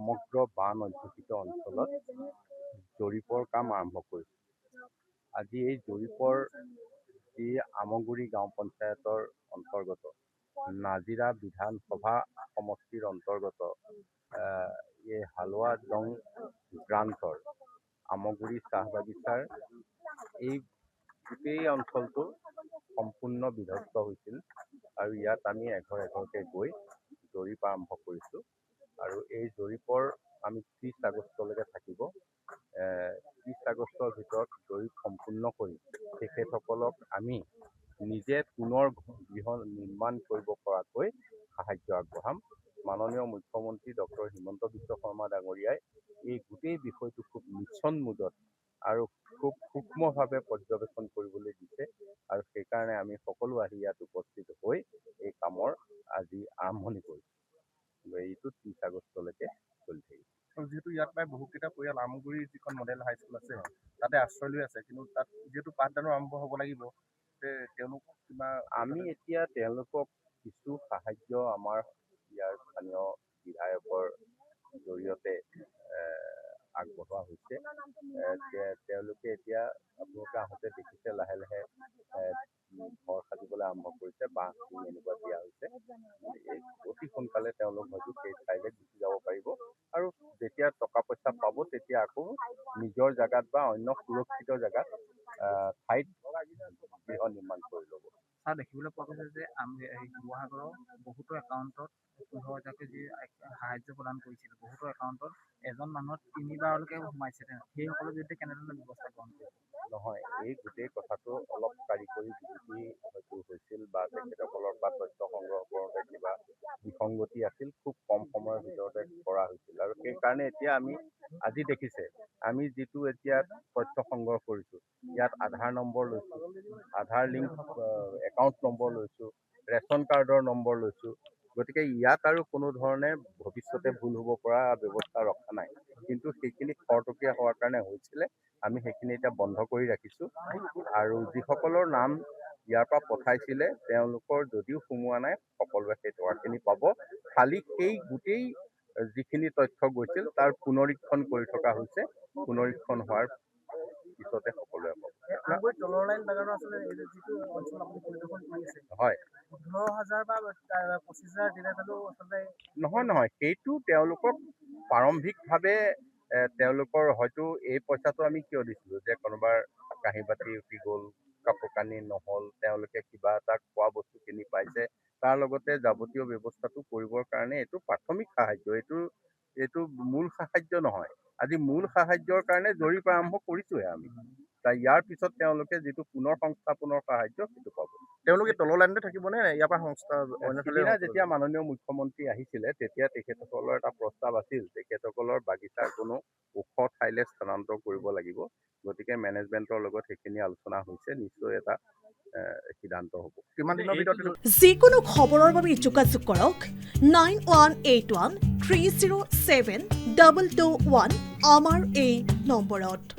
সমগ্ৰ বান অধ্যুষিত অঞ্চলত জৰীপৰ কাম আৰম্ভ কৰিছে। আজি এই জৰীপৰ যি আমগুৰি গাঁও পঞ্চায়তৰ অন্তৰ্গত নাজিৰা বিধানসভা সমষ্টিৰ অন্তৰ্গত এই হালোৱা দং গ্ৰান্টৰ আমগুৰি চাহ বাগিচাৰ এই গোটেই অঞ্চলটো সম্পূৰ্ণ বিধ্বস্ত হৈছিল আৰু ইয়াত আমি এঘৰ এঘৰকৈ গৈ জৰীপ আৰম্ভ কৰিছোঁ আৰু এই জৰীপৰ আমি 30 আগষ্টলৈকে থাকিব। 30 আগষ্টৰ ভিতৰত জৰীপ সম্পূৰ্ণ কৰি তেখেতসকলক আমি নিজে পুনৰ গৃহ নিৰ্মাণ কৰিব পৰাকৈ সাহায্য আগবঢ়াম। মাননীয় মুখ্যমন্ত্ৰী ডক্টৰ হিমন্ত বিশ্ব শৰ্মা ডাঙৰীয়াই এই গোটেই বিষয়টো খুব মিছন মুডত আৰু খুব সূক্ষ্মভাৱে পৰ্যবেক্ষণ কৰিবলৈ দিছে আৰু সেইকাৰণে আমি সকলো আহি ইয়াত উপস্থিত হৈ এই কামৰ আজি আৰম্ভণি কৰিছোঁ। এইটো 30 আগষ্টলৈকে চলি থাকিব। যিহেতু ইয়াত প্ৰায় বহুকেইটা পৰিয়াল আমগুৰি যিখন মডেল হাইস্কুল আছে তাতে আশ্ৰয় লৈ আছে, কিন্তু তাত যিহেতু পাঠদানো আৰম্ভ হ'ব লাগিব, তেওঁলোক কিবা আমি এতিয়া তেওঁলোকক কিছু সাহায্য আমাৰ ইয়াৰ স্থানীয় বিধায়কৰ জৰিয়তে আগবঢ়োৱা হৈছে। তেওঁলোকে এতিয়া আপোনালোকে আহোঁতে দেখিছে লাহে লাহে ঘৰ সাজিবলৈ আৰম্ভ কৰিছে, বাঁহ টিং এনেকুৱা দিয়া হৈছে। অতি সোনকালে তেওঁলোক হয়তো সেই ঠাইলৈ গুচি যাব পাৰিব আৰু যেতিয়া টকা পইচা পাব তেতিয়া আকৌ নিজৰ জেগাত বা অন্য সুৰক্ষিত জেগাত ঠাইত গৃহ নিৰ্মাণ কৰি ল'ব। দেখিবলৈ পোৱা গৈছে যে শিৱসাগৰৰ বহুতো একাউণ্টত 15,000কে যি সাহায্য প্ৰদান কৰিছিল, বহুতো একাউণ্টত এজন মানুহৰ 3বাৰলৈকে সোমাইছে। সেইসকলৰ বিৰুদ্ধে কেনেধৰণৰ ব্যৱস্থা গ্ৰহণ কৰিছে? নহয়, এই গোটেই কথাটো অলপ কাৰিকৰী বিজুতি হয়তো হৈছিল বা তেখেতসকলৰ পৰা তথ্য সংগ্ৰহ কৰোঁতে কিবা বিসংগতি আছিল, খুব কম সময়ৰ ভিতৰতে কৰা হৈছিল আৰু সেইকাৰণে এতিয়া আমি আজি দেখিছে আমি যিটো এতিয়া তথ্য সংগ্ৰহ কৰিছোঁ, ইয়াত আধাৰ নম্বৰ লৈছোঁ, আধাৰ লিংক একাউণ্ট নম্বৰ লৈছোঁ, ৰেচন কাৰ্ডৰ নম্বৰ লৈছোঁ। গতিকে ইয়াত আৰু কোনো ধৰণে ভৱিষ্যতে ভুল হ'ব পৰা ব্যৱস্থা ৰখা নাই, কিন্তু সেইখিনি খৰতকীয়া হোৱাৰ কাৰণে হৈছিলে। আমি সেইখিনি এতিয়া বন্ধ কৰি ৰাখিছোঁ আৰু যিসকলৰ নাম ইয়াৰ পৰা পঠাইছিলে তেওঁলোকৰ যদিও সোমোৱা নাই, সকলোৱে সেই টকাখিনি পাব। খালি সেই গোটেই যিখিনি তথ্য গৈছিল তাৰ পুনৰীক্ষণ কৰি থকা হৈছে। পুনৰীক্ষণ হোৱাৰ পিছতে সকলোৱে পাব। তলৰ লাইন বাগানৰ আচলতে যিটো অঞ্চল আপুনি পৰিদৰ্শন কৰিছে, হয়, 15,000 বা 25,000 দিলে জানো আচলতে? নহয়, সেইটো তেওঁলোকক প্ৰাৰম্ভিকভাৱে তেওঁলোকৰ হয়তো এই পইচাটো আমি কিয় দিছিলোঁ যে কোনোবাৰ কাঁহী বাতি উঠি গ'ল, কাপোৰ কানি নহ'ল, তেওঁলোকে কিবা এটা খোৱা বস্তু কিনি পাইছে, তাৰ লগতে যাৱতীয় ব্যৱস্থাটো কৰিবৰ কাৰণে এইটো প্ৰাথমিক সাহায্য, এইটো মূল সাহায্য নহয়। আজি মূল সাহায্যৰ কাৰণে জৰীপ আৰম্ভ কৰিছোঁহে আমি। ইয়াৰ পিছত তেওঁলোকে যিটো পুনৰ সংস্থাপনৰ সাহায্য সেইটো পাব। তেওঁলোকে তলৰ লাইনতে থাকিবনে ইয়াৰ পৰা সংস্থা? সিদিনা যেতিয়া মাননীয় মুখ্যমন্ত্ৰী আহিছিলে তেতিয়া তেখেতসকলৰ এটা প্ৰস্তাৱ আছিল, তেখেতসকলৰ বাগিচাৰ কোনো ওখ ঠাইলৈ স্থানান্তৰ কৰিব লাগিব। গতিকে মেনেজমেণ্টৰ লগত সেইখিনি আলোচনা হৈছে, নিশ্চয় এটা সিদ্ধান্ত হ'ব। কিমান দিনৰ ভিতৰত? যিকোনো খবৰৰ বাবে যোগাযোগ কৰক 9181 307 221 আমাৰ এই নম্বৰত।